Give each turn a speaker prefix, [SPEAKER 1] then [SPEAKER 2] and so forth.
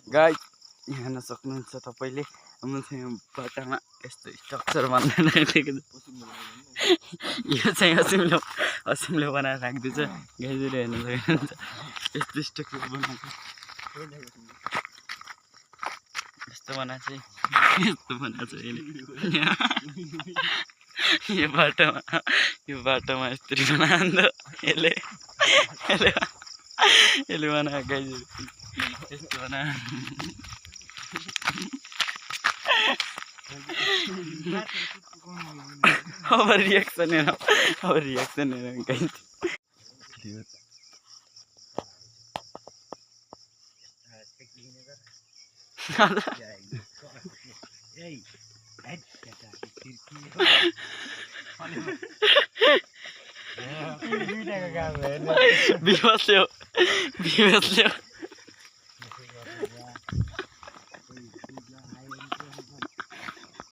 [SPEAKER 1] guys यहाँ सक्नुहुन्छ तपाईले हामीसँग बाटामा यस्तो स्ट्रक्चर बनाएर राखेको यो चाहिँ असिमले बनाएर राख्दिन्छ गाइजले हेर्न सक्नुहुन्छ यस्तो स्ट्रक्चर बनाएको यस्तो बनाएको यो बाटोमा यस्तरी बनाउँदा यसले बनाएको गाइज यस्तो बनाएको अब रिएक्सन हेर गाइज बिबस ल्याउ